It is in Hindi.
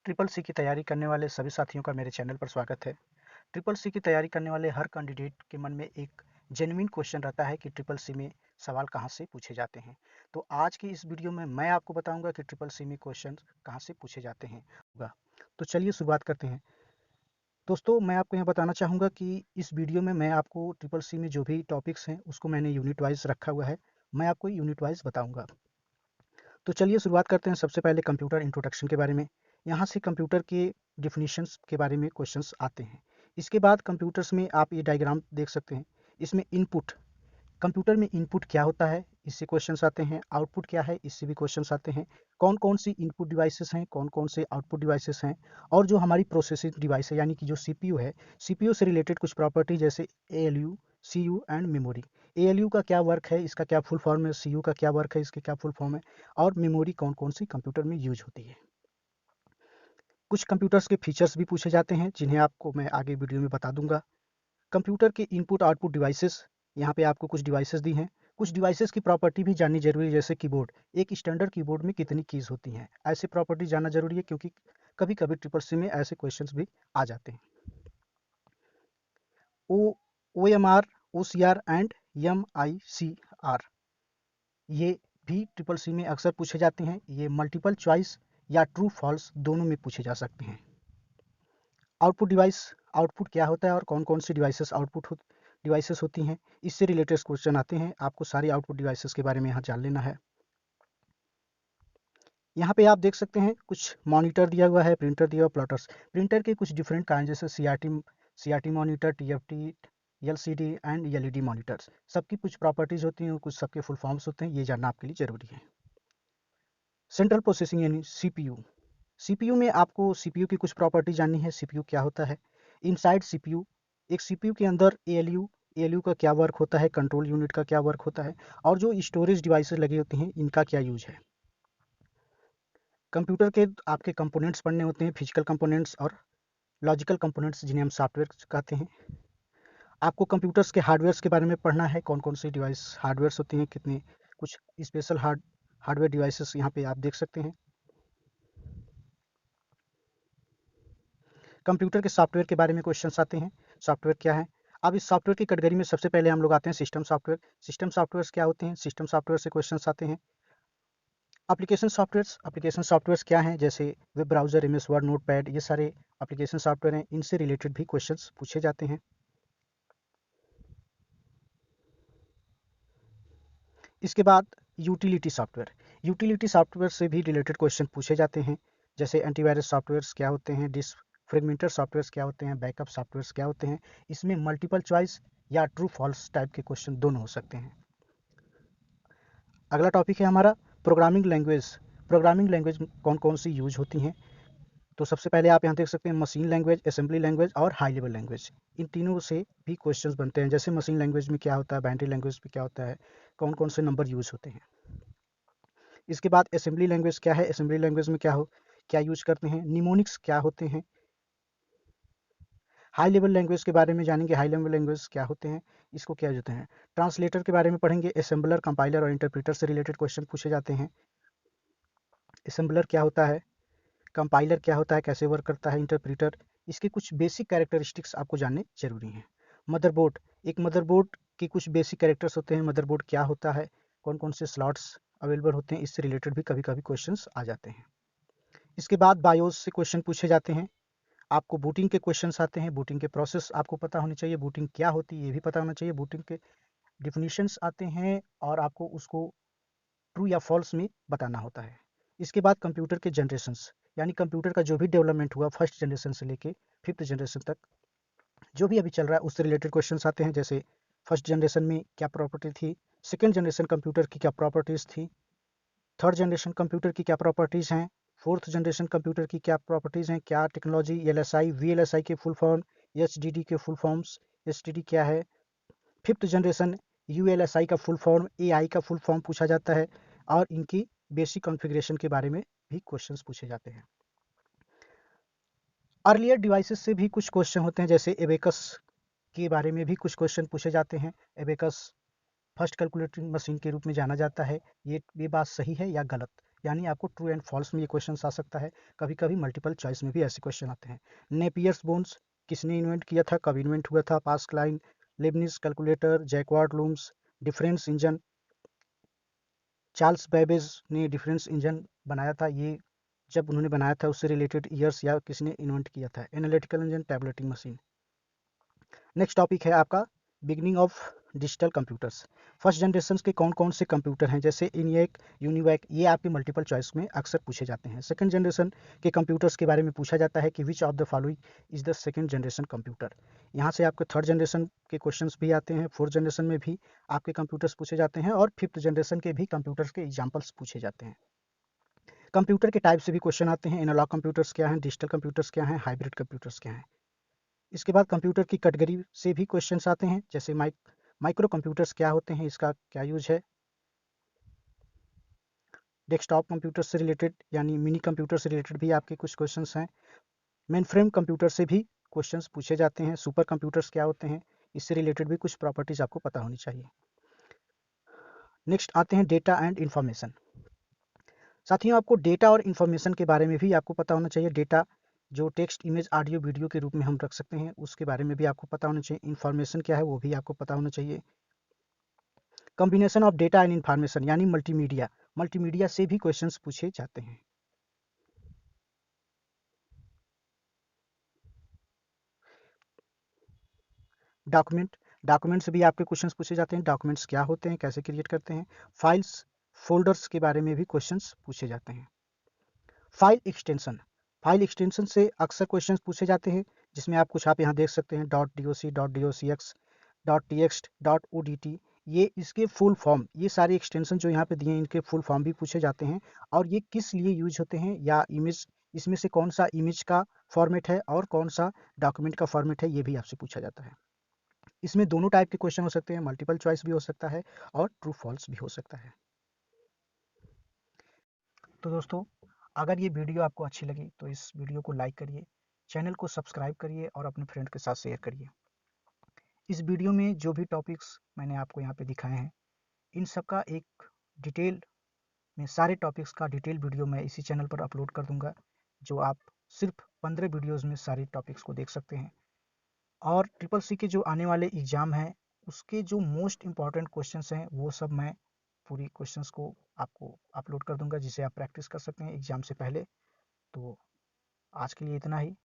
ट्रिपल सी की तैयारी करने वाले सभी साथियों का मेरे चैनल पर स्वागत है। ट्रिपल सी की तैयारी करने वाले हर कैंडिडेट के मन में एक जेन्युइन क्वेश्चन रहता है कि ट्रिपल सी में सवाल कहाँ से पूछे जाते हैं। तो आज की इस वीडियो में मैं आपको बताऊंगा कि ट्रिपल सी में क्वेश्चन कहाँ से पूछे जाते हैं होगा। तो चलिए शुरुआत करते हैं। दोस्तों, मैं आपको यहाँ बताना चाहूँगा कि इस वीडियो में मैं आपको ट्रिपल सी में जो भी टॉपिक्स हैं उसको मैंने यूनिट वाइज रखा हुआ है। मैं आपको यूनिट वाइज बताऊँगा। तो चलिए शुरुआत करते हैं सबसे पहले कंप्यूटर इंट्रोडक्शन के बारे में। यहाँ से कंप्यूटर के डिफिनीशंस के बारे में क्वेश्चंस आते हैं। इसके बाद कंप्यूटर्स में आप ये डायग्राम देख सकते हैं। इसमें इनपुट, कंप्यूटर में इनपुट क्या होता है, इससे क्वेश्चंस आते हैं। आउटपुट क्या है, इससे भी क्वेश्चंस आते हैं। कौन कौन सी इनपुट डिवाइसेस हैं, कौन कौन से आउटपुट डिवाइसेस हैं, और जो हमारी प्रोसेसिंग डिवाइस है यानी कि जो सीपीयू है, सीपीयू से रिलेटेड कुछ प्रॉपर्टी जैसे ALU, CU and memory. ALU का क्या वर्क है, इसका क्या फुल फॉर्म है, सीयू का क्या वर्क है, इसके क्या फुल फॉर्म है, और मेमोरी कौन कौन सी कंप्यूटर में यूज होती है। कुछ कंप्यूटर्स के फीचर्स भी पूछे जाते हैं जिन्हें आपको मैं आगे वीडियो में बता दूंगा। कंप्यूटर के इनपुट आउटपुट डिवाइसेस, यहाँ पे आपको कुछ डिवाइसेस दी हैं। कुछ डिवाइसेस की प्रॉपर्टी भी जाननी जरूरी है, जैसे कीबोर्ड। एक स्टैंडर्ड कीबोर्ड में कितनी कीज होती हैं, ऐसे प्रॉपर्टी जानना जरूरी है, क्योंकि कभी कभी ट्रिपल सी में ऐसे क्वेश्चंस भी आ जाते हैं। O M R, O C R and M I C R, ये भी ट्रिपल सी में अक्सर पूछे जाते हैं। ये मल्टीपल चॉइस या ट्रू फॉल्स दोनों में पूछे जा सकते हैं। आउटपुट डिवाइस, आउटपुट क्या होता है और कौन कौन सी डिवाइसेस डिवाइसेस होती हैं, इससे रिलेटेड क्वेश्चन आते हैं। आपको सारी आउटपुट डिवाइसेस के बारे में यहाँ जान लेना है। यहाँ पे आप देख सकते हैं कुछ मॉनिटर दिया हुआ है, प्रिंटर दिया हुआ, प्लॉटर्स। प्रिंटर के कुछ डिफरेंट काइंड जैसे CRT monitor, TFT, LCD and LED monitors. सबकी कुछ प्रॉपर्टीज होती हैं, कुछ सबके फुल फॉर्म्स होते हैं, ये जानना आपके लिए जरूरी है। सेंट्रल प्रोसेसिंग यानी सीपीयू। सीपीयू में आपको सीपीयू की कुछ प्रॉपर्टी जाननी है। सीपीयू क्या होता है, इनसाइड सीपीयू, एक सीपीयू के अंदर एएलयू, एएलयू का क्या वर्क होता है, कंट्रोल यूनिट का क्या वर्क होता है, और जो स्टोरेज डिवाइसेस लगी होती हैं इनका क्या यूज है। कंप्यूटर के आपके कंपोनेंट्स पढ़ने होते हैं, फिजिकल कंपोनेंट्स और लॉजिकल कंपोनेंट्स जिन्हें हम सॉफ्टवेयर कहते हैं। आपको कंप्यूटर्स के हार्डवेयर्स के बारे में पढ़ना है, कौन कौन सी डिवाइस हार्डवेयर्स होती हैं, कितने कुछ स्पेशल हार्डवेयर डिवाइसेस यहाँ पे आप देख सकते हैं। कंप्यूटर के सॉफ्टवेयर के बारे में क्वेश्चंस आते हैं। सॉफ्टवेयर क्या है। अब इस सॉफ्टवेयर की कैटेगरी में सबसे पहले हम लोग आते हैं सिस्टम सॉफ्टवेयर। सिस्टम सॉफ्टवेयर्स क्या होते हैं, सिस्टम सॉफ्टवेयर से क्वेश्चंस आते हैं। एप्लीकेशन सॉफ्टवेयर्स क्या हैं, जैसे web browser, MS word, notepad, ये सारे एप्लीकेशन सॉफ्टवेयर हैं। इनसे रिलेटेड भी क्वेश्चंस पूछे जाते हैं। इसके बाद यूटिलिटी सॉफ्टवेयर से भी रिलेटेड क्वेश्चन पूछे जाते हैं, जैसे एंटीवायरस सॉफ्टवेयर्स क्या होते हैं, डिस्क फ्रेगमेंटर सॉफ्टवेयर्स क्या होते हैं, बैकअप सॉफ्टवेयर्स क्या होते हैं। इसमें मल्टीपल चॉइस या ट्रू फॉल्स टाइप के क्वेश्चन दोनों हो सकते हैं। अगला टॉपिक है हमारा प्रोग्रामिंग लैंग्वेज। प्रोग्रामिंग लैंग्वेज कौन कौन सी यूज होती हैं। तो सबसे पहले आप यहाँ देख सकते हैं मशीन लैंग्वेज, असेंबली लैंग्वेज और हाई लेवल लैंग्वेज। इन तीनों से भी क्वेश्चंस बनते हैं, जैसे मशीन लैंग्वेज में क्या होता है, बाइनरी लैंग्वेज में क्या होता है, कौन कौन से नंबर यूज होते हैं। इसके बाद असेंबली लैंग्वेज क्या है, असेंबली लैंग्वेज में क्या यूज करते हैं, निमोनिक्स क्या होते हैं। हाई लेवल लैंग्वेज के बारे में जानेंगे, हाई लेवल लैंग्वेज क्या होते हैं, इसको क्या होते हैं। ट्रांसलेटर के बारे में पढ़ेंगे, असेंबलर, कंपाइलर और इंटरप्रीटर से रिलेटेड क्वेश्चन पूछे जाते हैं। असेंबलर क्या होता है, कंपाइलर क्या होता है, कैसे वर्क करता है, इंटरप्रीटर, इसके कुछ बेसिक कैरेक्टरिस्टिक्स आपको जानने जरूरी हैं। मदरबोर्ड, एक मदरबोर्ड के कुछ बेसिक कैरेक्टर्स होते हैं, मदरबोर्ड क्या होता है, कौन कौन से स्लॉट्स अवेलेबल होते हैं, इससे रिलेटेड भी कभी कभी क्वेश्चंस आ जाते हैं। इसके बाद बायोस से क्वेश्चन पूछे जाते हैं। आपको बूटिंग के क्वेश्चंस आते हैं, बूटिंग के प्रोसेस आपको पता होनी चाहिए, बूटिंग क्या होती है ये भी पता होना चाहिए, बूटिंग के डिफिनीशंस आते हैं और आपको उसको ट्रू या फॉल्स में बताना होता है। इसके बाद कंप्यूटर के जनरेशंस, यानी कंप्यूटर का जो भी डेवलपमेंट हुआ फर्स्ट जनरेशन से लेके फिफ्थ जनरेशन तक जो भी अभी चल रहा है उससे रिलेटेड क्वेश्चंस आते हैं, जैसे फर्स्ट जनरेशन में क्या प्रॉपर्टी थी, सेकेंड जनरेशन कंप्यूटर की क्या प्रॉपर्टीज़ थी, थर्ड जनरेशन कंप्यूटर की क्या प्रॉपर्टीज़ हैं, फोर्थ जनरेशन कंप्यूटर की क्या प्रॉपर्टीज़ हैं, क्या टेक्नोलॉजी, एलएसआई, वीएलएसआई के फुल फॉर्म, एचडीडी के फुल फॉर्म्स, एचडीडी क्या है, फिफ्थ जनरेशन यूएलएसआई का फुल फॉर्म, एआई का फुल फॉर्म पूछा जाता है, और इनकी बेसिक कॉन्फ़िगरेशन के बारे में भी क्वेश्चंस पूछे जाते हैं। अर्लियर डिवाइसेस से भी कुछ क्वेश्चन होते हैं, जैसे एबेकस के बारे में भी कुछ क्वेश्चन पूछे जाते हैं। एबेकस फर्स्ट कैलकुलेटिंग मशीन के रूप में जाना जाता है। ये बात सही है या गलत, यानी आपको ट्रू एंड फॉल्स में ये क्वेश्चन आ सकता है। कभी कभी मल्टीपल चॉइस में भी ऐसे क्वेश्चन आते हैं। नेपियर्स बोन्स किसने इन्वेंट किया था, कब इन्वेंट हुआ था, pascal line, Lebanese calculator, jacquard looms, difference engine, Charles Babbage ने डिफरेंस इंजन बनाया था, ये जब उन्होंने बनाया था उससे रिलेटेड ईयर्स या किसने इन्वेंट किया था। Analytical engine, tableting machine. Next topic है आपका beginning of digital computers. First generation के कौन कौन से कंप्यूटर हैं, जैसे इनिएक, यूनिवैक, ये आपके मल्टीपल चॉइस में अक्सर पूछे जाते हैं। सेकंड जनरेशन के कंप्यूटर्स के बारे में पूछा जाता है कि which of the following is the second generation computer. यहाँ से आपके थर्ड जनरेशन के क्वेश्चंस भी आते हैं, फोर्थ जनरेशन में भी आपके कंप्यूटर्स पूछे जाते हैं और फिफ्थ जनरेशन के भी कंप्यूटर्स के एग्जाम्पल्स पूछे जाते हैं। कंप्यूटर के टाइप से भी क्वेश्चन आते हैं, एनालॉग कंप्यूटर्स क्या हैं, डिजिटल कंप्यूटर्स क्या हैं, हाइब्रिड कंप्यूटर्स क्या हैं। इसके बाद कंप्यूटर की कैटेगरी से भी क्वेश्चंस आते हैं, जैसे माइक्रो कंप्यूटर्स क्या होते हैं, इसका क्या यूज है। डेस्कटॉप कंप्यूटर से रिलेटेड यानी मिनी कंप्यूटर से रिलेटेड भी आपके कुछ क्वेश्चंस हैं। मेनफ्रेम कंप्यूटर से भी क्वेश्चंस पूछे जाते हैं। सुपर कंप्यूटर्स क्या होते हैं, इससे रिलेटेड भी कुछ प्रॉपर्टीज आपको पता होनी चाहिए। नेक्स्ट आते हैं डेटा एंड इंफॉर्मेशन। साथियों, आपको डेटा और इन्फॉर्मेशन के बारे में भी आपको पता होना चाहिए। डेटा जो टेक्स्ट, इमेज, ऑडियो, वीडियो के रूप में हम रख सकते हैं, उसके बारे में भी आपको पता होना चाहिए। इन्फॉर्मेशन क्या है वो भी आपको पता होना चाहिए। Combination of data and information यानी मल्टीमीडिया, मल्टीमीडिया से भी क्वेश्चंस पूछे जाते हैं। डॉक्यूमेंट से भी आपके क्वेश्चंस पूछे जाते हैं। डॉक्यूमेंट्स क्या होते हैं, कैसे क्रिएट करते हैं। फाइल्स, फोल्डर्स के बारे में भी क्वेश्चंस पूछे जाते हैं। फाइल एक्सटेंशन से अक्सर क्वेश्चंस पूछे जाते हैं, जिसमें आप यहाँ देख सकते हैं .doc, .docx, .txt, .odt। ये इसके फुल फॉर्म, ये सारे एक्सटेंशन जो यहाँ पे दिए हैं इनके फुल फॉर्म भी पूछे जाते हैं, और ये किस लिए यूज होते हैं, या इमेज, इसमें से कौन सा इमेज का फॉर्मेट है और कौन सा डॉक्यूमेंट का फॉर्मेट है, ये भी आपसे पूछा जाता है। इसमें दोनों टाइप के क्वेश्चन हो सकते हैं, मल्टीपल चॉइस भी हो सकता है और ट्रू फॉल्स भी हो सकता है। तो दोस्तों, अगर ये वीडियो आपको अच्छी लगी तो इस वीडियो को लाइक करिए, चैनल को सब्सक्राइब करिए और अपने फ्रेंड के साथ शेयर करिए। इस वीडियो में जो भी टॉपिक्स मैंने आपको यहाँ पे दिखाए हैं, इन सब का एक डिटेल में, सारे टॉपिक्स का डिटेल वीडियो मैं इसी चैनल पर अपलोड कर दूंगा, जो आप सिर्फ 15 वीडियोज़ में सारे टॉपिक्स को देख सकते हैं। और ट्रिपल सी के जो आने वाले एग्ज़ाम हैं, उसके जो मोस्ट इम्पॉर्टेंट क्वेश्चंस हैं, वो सब मैं पूरी क्वेश्चंस को आपको अपलोड कर दूंगा, जिसे आप प्रैक्टिस कर सकते हैं एग्ज़ाम से पहले। तो आज के लिए इतना ही।